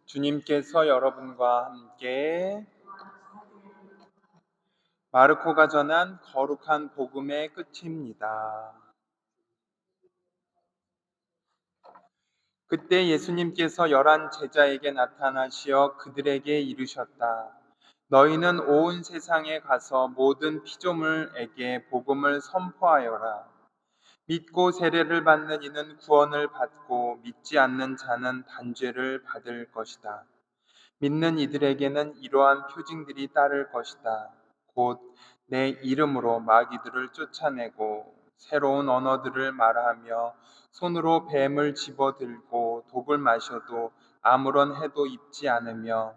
주님께서 여러분과 함께 마르코가 전한 거룩한 복음의 끝입니다. 그때 예수님께서 11 제자에게 나타나시어 그들에게 이르셨다. 너희는 온 세상에 가서 모든 피조물에게 복음을 선포하여라. 믿고 세례를 받는 이는 구원을 받고 믿지 않는 자는 단죄를 받을 것이다. 믿는 이들에게는 이러한 표징들이 따를 것이다. 곧 내 이름으로 마귀들을 쫓아내고 새로운 언어들을 말하며 손으로 뱀을 집어들고 독을 마셔도 아무런 해도 입지 않으며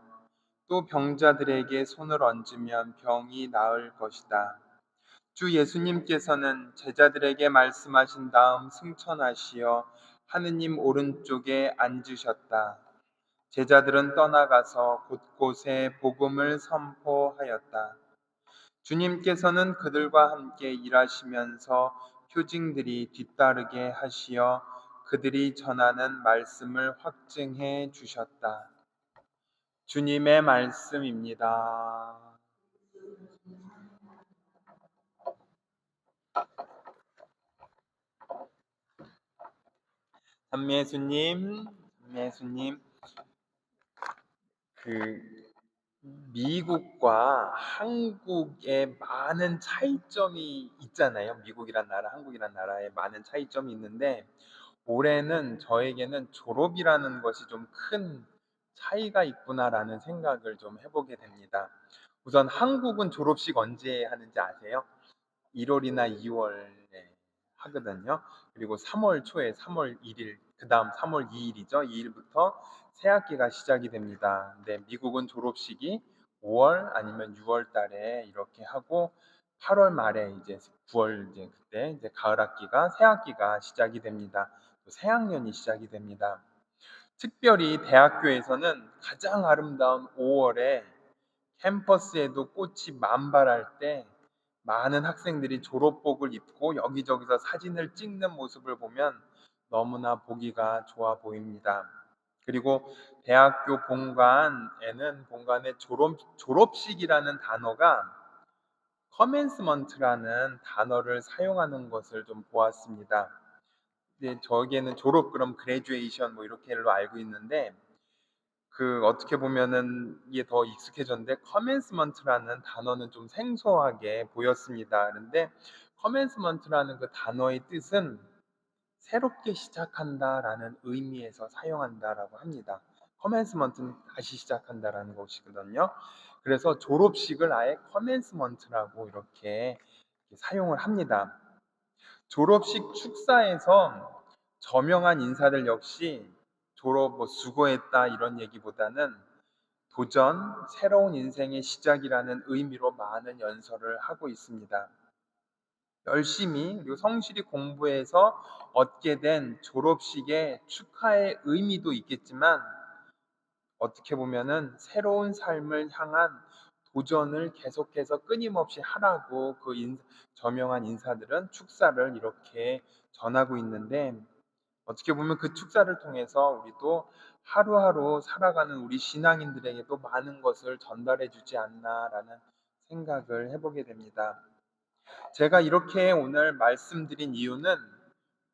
또 병자들에게 손을 얹으면 병이 나을 것이다. 주 예수님께서는 제자들에게 말씀하신 다음 승천하시어 하느님 오른쪽에 앉으셨다. 제자들은 떠나가서 곳곳에 복음을 선포하였다. 주님께서는 그들과 함께 일하시면서 표징들이 뒤따르게 하시어 그들이 전하는 말씀을 확증해 주셨다. 주님의 말씀입니다. 삼미예수님, 삼미예수님, 그 미국과 한국의 많은 차이점이 있잖아요. 미국이란 나라, 한국이란 나라에 많은 차이점이 있는데 올해는 저에게는 졸업이라는 것이 좀 큰 차이가 있구나라는 생각을 좀 해보게 됩니다. 우선 한국은 졸업식 언제 하는지 아세요? 1월이나 2월에 하거든요. 그리고 3월 초에 3월 1일, 그 다음 3월 2일이죠. 2일부터 새 학기가 시작이 됩니다. 근데 미국은 졸업식이 5월 아니면 6월 달에 이렇게 하고 8월 말에 이제 9월 이제 그때 이제 가을 학기가 새 학기가 시작이 됩니다. 또 새 학년이 시작이 됩니다. 특별히 대학교에서는 가장 아름다운 5월에 캠퍼스에도 꽃이 만발할 때 많은 학생들이 졸업복을 입고 여기저기서 사진을 찍는 모습을 보면 너무나 보기가 좋아 보입니다. 그리고 대학교 본관에 졸업식이라는 단어가 커맨스먼트라는 단어를 사용하는 것을 좀 보았습니다. 근데 저에게는 졸업 그럼 그레듀에이션 뭐 이렇게로 알고 있는데 어떻게 보면은 이게 더 익숙해졌는데 커맨스먼트라는 단어는 좀 생소하게 보였습니다. 그런데 커맨스먼트라는 그 단어의 뜻은 새롭게 시작한다라는 의미에서 사용한다라고 합니다. 커맨스먼트는 다시 시작한다라는 것이거든요. 그래서 졸업식을 아예 커맨스먼트라고 이렇게 사용을 합니다. 졸업식 축사에서 저명한 인사들 역시 졸업 수고했다 이런 얘기보다는 도전, 새로운 인생의 시작이라는 의미로 많은 연설을 하고 있습니다. 열심히 그리고 성실히 공부해서 얻게 된 졸업식의 축하의 의미도 있겠지만 어떻게 보면은 새로운 삶을 향한 도전을 계속해서 끊임없이 하라고 저명한 인사들은 축사를 이렇게 전하고 있는데 어떻게 보면 그 축사를 통해서 우리도 하루하루 살아가는 우리 신앙인들에게도 많은 것을 전달해 주지 않나라는 생각을 해보게 됩니다. 제가 이렇게 오늘 말씀드린 이유는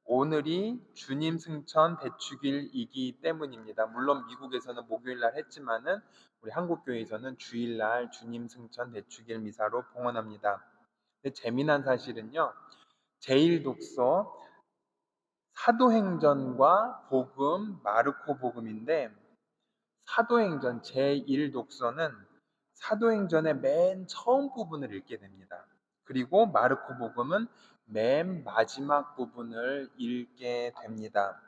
오늘이 주님 승천 대축일이기 때문입니다. 물론 미국에서는 목요일날 했지만은 우리 한국교회에서는 주일날 주님 승천 대축일 미사로 봉헌합니다. 근데 재미난 사실은요. 제1독서 사도행전과 복음, 마르코 복음인데 사도행전 제1독서는 사도행전의 맨 처음 부분을 읽게 됩니다. 그리고 마르코 복음은 맨 마지막 부분을 읽게 됩니다.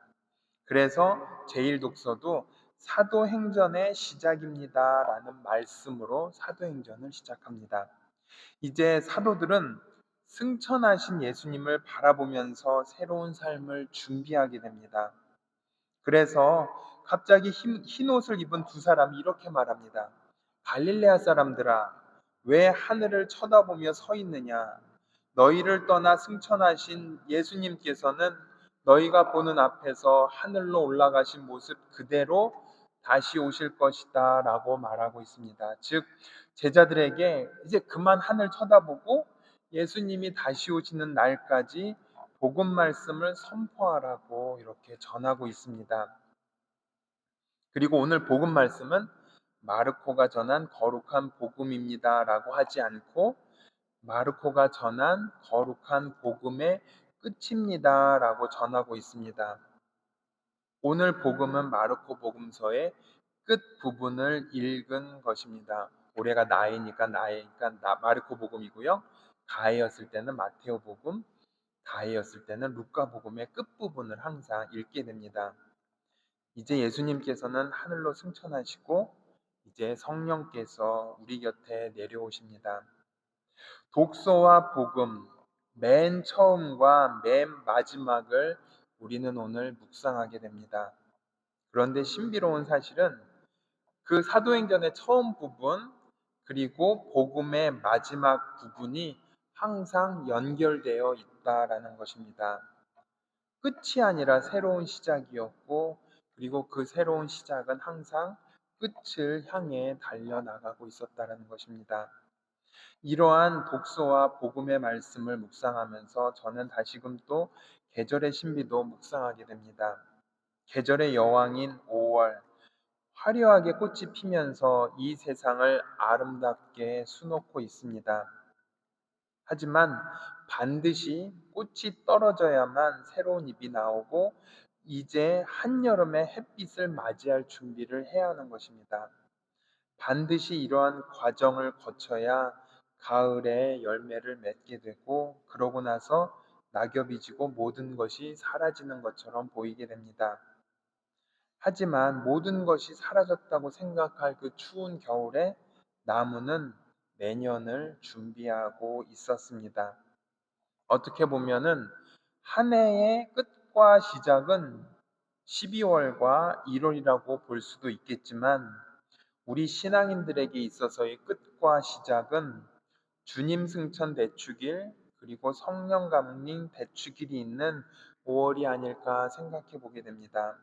그래서 제1독서도 사도행전의 시작입니다라는 말씀으로 사도행전을 시작합니다. 이제 사도들은 승천하신 예수님을 바라보면서 새로운 삶을 준비하게 됩니다. 그래서 갑자기 흰 옷을 입은 두 사람이 이렇게 말합니다. 갈릴레아 사람들아, 왜 하늘을 쳐다보며 서 있느냐? 너희를 떠나 승천하신 예수님께서는 너희가 보는 앞에서 하늘로 올라가신 모습 그대로 다시 오실 것이다 라고 말하고 있습니다. 즉, 제자들에게 이제 그만 하늘 쳐다보고 예수님이 다시 오시는 날까지 복음 말씀을 선포하라고 이렇게 전하고 있습니다. 그리고 오늘 복음 말씀은 마르코가 전한 거룩한 복음입니다 라고 하지 않고 마르코가 전한 거룩한 복음의 끝입니다 라고 전하고 있습니다. 오늘 복음은 마르코 복음서의 끝 부분을 읽은 것입니다. 올해가 나이니까 마르코 복음이고요. 가해였을 때는 마테오 복음, 다해였을 때는 루카 복음의 끝 부분을 항상 읽게 됩니다. 이제 예수님께서는 하늘로 승천하시고 이제 성령께서 우리 곁에 내려오십니다. 독서와 복음, 맨 처음과 맨 마지막을 우리는 오늘 묵상하게 됩니다. 그런데 신비로운 사실은 그 사도행전의 처음 부분 그리고 복음의 마지막 부분이 항상 연결되어 있다라는 것입니다. 끝이 아니라 새로운 시작이었고 그리고 그 새로운 시작은 항상 끝을 향해 달려나가고 있었다는 것입니다. 이러한 독서와 복음의 말씀을 묵상하면서 저는 다시금 또 계절의 신비도 묵상하게 됩니다. 계절의 여왕인 5월, 화려하게 꽃이 피면서 이 세상을 아름답게 수놓고 있습니다. 하지만 반드시 꽃이 떨어져야만 새로운 잎이 나오고 이제 한여름의 햇빛을 맞이할 준비를 해야 하는 것입니다. 반드시 이러한 과정을 거쳐야 가을에 열매를 맺게 되고 그러고 나서 낙엽이 지고 모든 것이 사라지는 것처럼 보이게 됩니다. 하지만 모든 것이 사라졌다고 생각할 그 추운 겨울에 나무는 내년을 준비하고 있었습니다. 어떻게 보면은 한 해의 끝과 시작은 12월과 1월이라고 볼 수도 있겠지만 우리 신앙인들에게 있어서의 끝과 시작은 주님 승천 대축일 그리고 성령 강림 대축일이 있는 5월이 아닐까 생각해 보게 됩니다.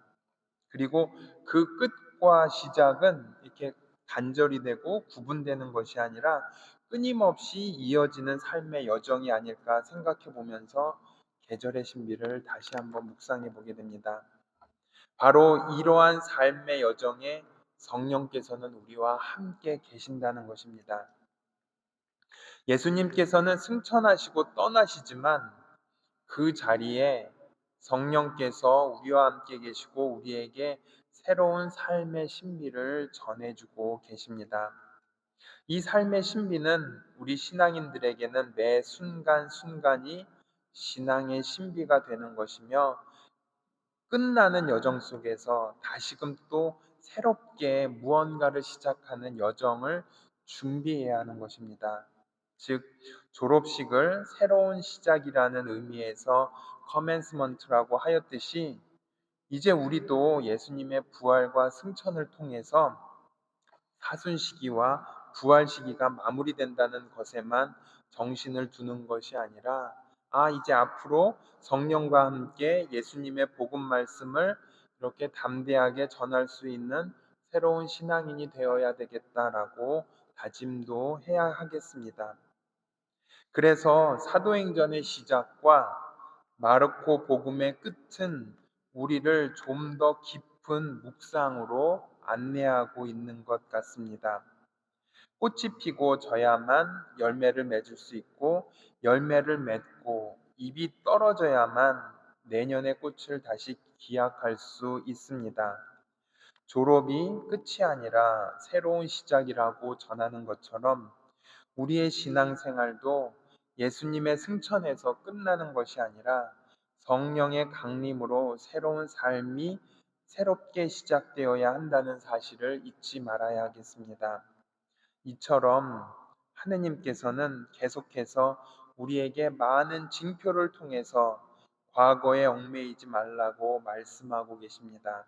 그리고 그 끝과 시작은 이렇게 단절이 되고 구분되는 것이 아니라 끊임없이 이어지는 삶의 여정이 아닐까 생각해 보면서 계절의 신비를 다시 한번 묵상해 보게 됩니다. 바로 이러한 삶의 여정에 성령께서는 우리와 함께 계신다는 것입니다. 예수님께서는 승천하시고 떠나시지만 그 자리에 성령께서 우리와 함께 계시고 우리에게 새로운 삶의 신비를 전해주고 계십니다. 이 삶의 신비는 우리 신앙인들에게는 매 순간순간이 신앙의 신비가 되는 것이며 끝나는 여정 속에서 다시금 또 새롭게 무언가를 시작하는 여정을 준비해야 하는 것입니다. 즉, 졸업식을 새로운 시작이라는 의미에서 커맨스먼트라고 하였듯이 이제 우리도 예수님의 부활과 승천을 통해서 사순 시기와 부활 시기가 마무리된다는 것에만 정신을 두는 것이 아니라 이제 앞으로 성령과 함께 예수님의 복음 말씀을 이렇게 담대하게 전할 수 있는 새로운 신앙인이 되어야 되겠다라고 다짐도 해야 하겠습니다. 그래서 사도행전의 시작과 마르코 복음의 끝은 우리를 좀 더 깊은 묵상으로 안내하고 있는 것 같습니다. 꽃이 피고 져야만 열매를 맺을 수 있고 열매를 맺고 잎이 떨어져야만 내년의 꽃을 다시 기약할 수 있습니다. 졸업이 끝이 아니라 새로운 시작이라고 전하는 것처럼 우리의 신앙생활도 예수님의 승천에서 끝나는 것이 아니라 성령의 강림으로 새로운 삶이 새롭게 시작되어야 한다는 사실을 잊지 말아야 하겠습니다. 이처럼 하느님께서는 계속해서 우리에게 많은 징표를 통해서 과거에 얽매이지 말라고 말씀하고 계십니다.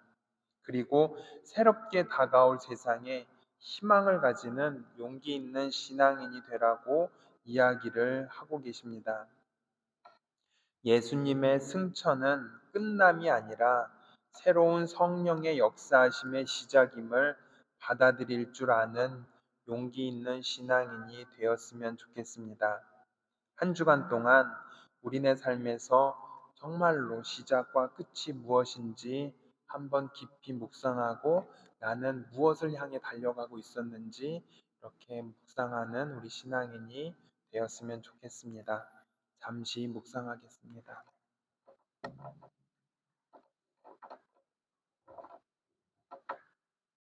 그리고 새롭게 다가올 세상에 희망을 가지는 용기 있는 신앙인이 되라고 이야기를 하고 계십니다. 예수님의 승천은 끝남이 아니라 새로운 성령의 역사하심의 시작임을 받아들일 줄 아는 용기 있는 신앙인이 되었으면 좋겠습니다. 한 주간 동안 우리네 삶에서 정말로 시작과 끝이 무엇인지 한번 깊이 묵상하고 나는 무엇을 향해 달려가고 있었는지 이렇게 묵상하는 우리 신앙인이 되었으면 좋겠습니다. 잠시 묵상하겠습니다.